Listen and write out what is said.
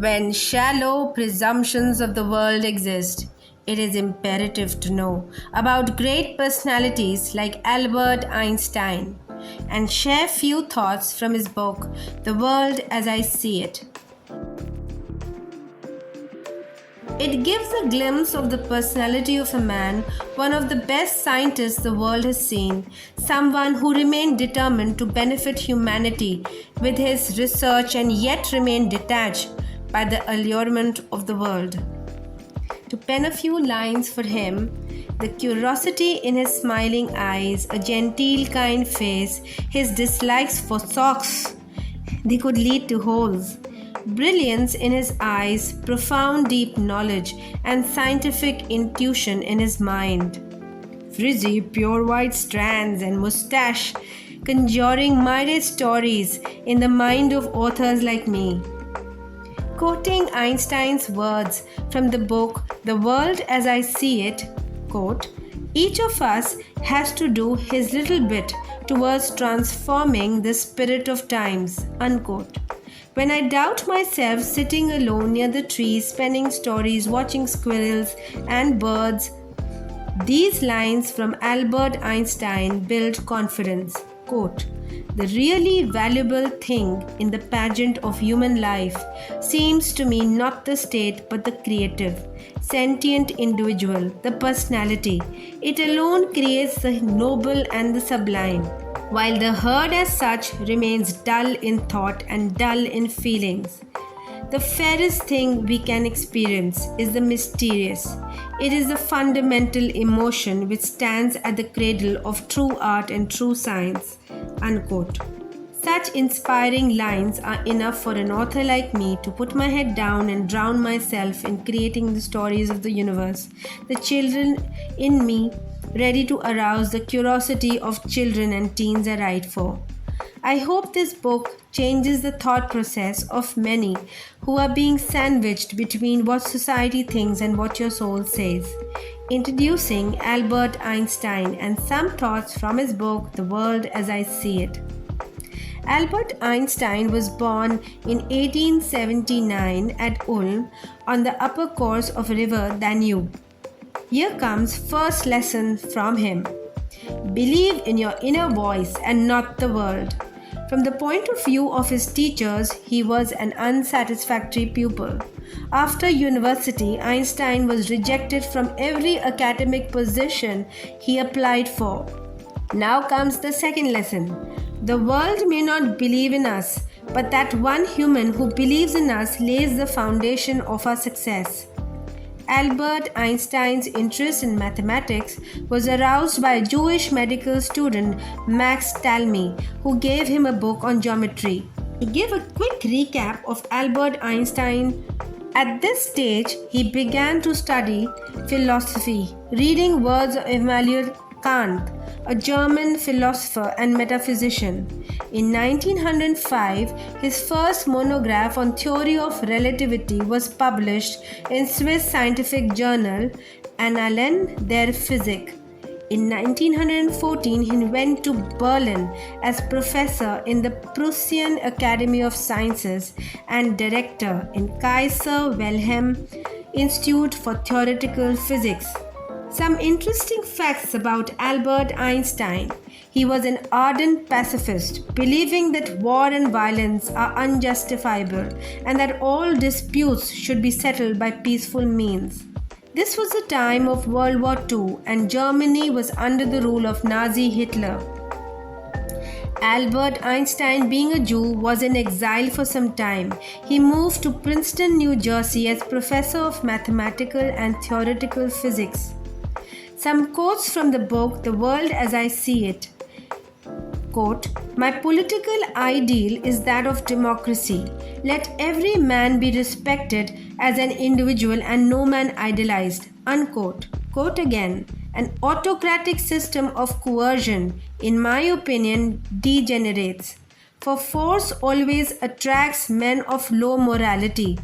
When shallow presumptions of the world exist, it is imperative to know about great personalities like Albert Einstein and share few thoughts from his book, The World as I See It. It gives a glimpse of the personality of a man, one of the best scientists the world has seen, someone who remained determined to benefit humanity with his research and yet remained detached by the allurement of the world. To pen a few lines for him, the curiosity in his smiling eyes, a genteel, kind face, his dislikes for socks, they could lead to holes. Brilliance in his eyes, profound deep knowledge, and scientific intuition in his mind. Frizzy, pure white strands and mustache, conjuring myriad stories in the mind of authors like me. Quoting Einstein's words from the book The World as I See It, quote, "Each of us has to do his little bit towards transforming the spirit of times," unquote. When I doubt myself sitting alone near the trees, penning stories, watching squirrels and birds, these lines from Albert Einstein build confidence. Quote, "The really valuable thing in the pageant of human life seems to me not the state but the creative, sentient individual, the personality. It alone creates the noble and the sublime, while the herd as such remains dull in thought and dull in feelings. The fairest thing we can experience is the mysterious. It is the fundamental emotion which stands at the cradle of true art and true science," unquote. Such inspiring lines are enough for an author like me to put my head down and drown myself in creating the stories of the universe. The children in me, ready to arouse the curiosity of children and teens, I write for. I hope this book changes the thought process of many who are being sandwiched between what society thinks and what your soul says. Introducing Albert Einstein and some thoughts from his book The World as I See It. Albert Einstein was born in 1879 at Ulm on the upper course of river Danube. Here comes first lesson from him. Believe in your inner voice and not the world. From the point of view of his teachers, he was an unsatisfactory pupil. After university, Einstein was rejected from every academic position he applied for. Now comes the second lesson. The world may not believe in us, but that one human who believes in us lays the foundation of our success. Albert Einstein's interest in mathematics was aroused by a Jewish medical student, Max Talmy, who gave him a book on geometry. To give a quick recap of Albert Einstein, at this stage he began to study philosophy, reading words of Immanuel Kant, a German philosopher and metaphysician. In 1905, his first monograph on theory of relativity was published in Swiss scientific journal Annalen der Physik. In 1914, he went to Berlin as professor in the Prussian Academy of Sciences and director in Kaiser Wilhelm Institute for Theoretical Physics. Some interesting facts about Albert Einstein. He was an ardent pacifist, believing that war and violence are unjustifiable and that all disputes should be settled by peaceful means. This was the time of World War II and Germany was under the rule of Nazi Hitler. Albert Einstein, being a Jew, was in exile for some time. He moved to Princeton, New Jersey as professor of mathematical and theoretical physics. Some quotes from the book The World as I See It. Quote, "My political ideal is that of democracy. Let every man be respected as an individual and no man idolized." Unquote. Quote again, "An autocratic system of coercion, in my opinion, degenerates. For force always attracts men of low morality.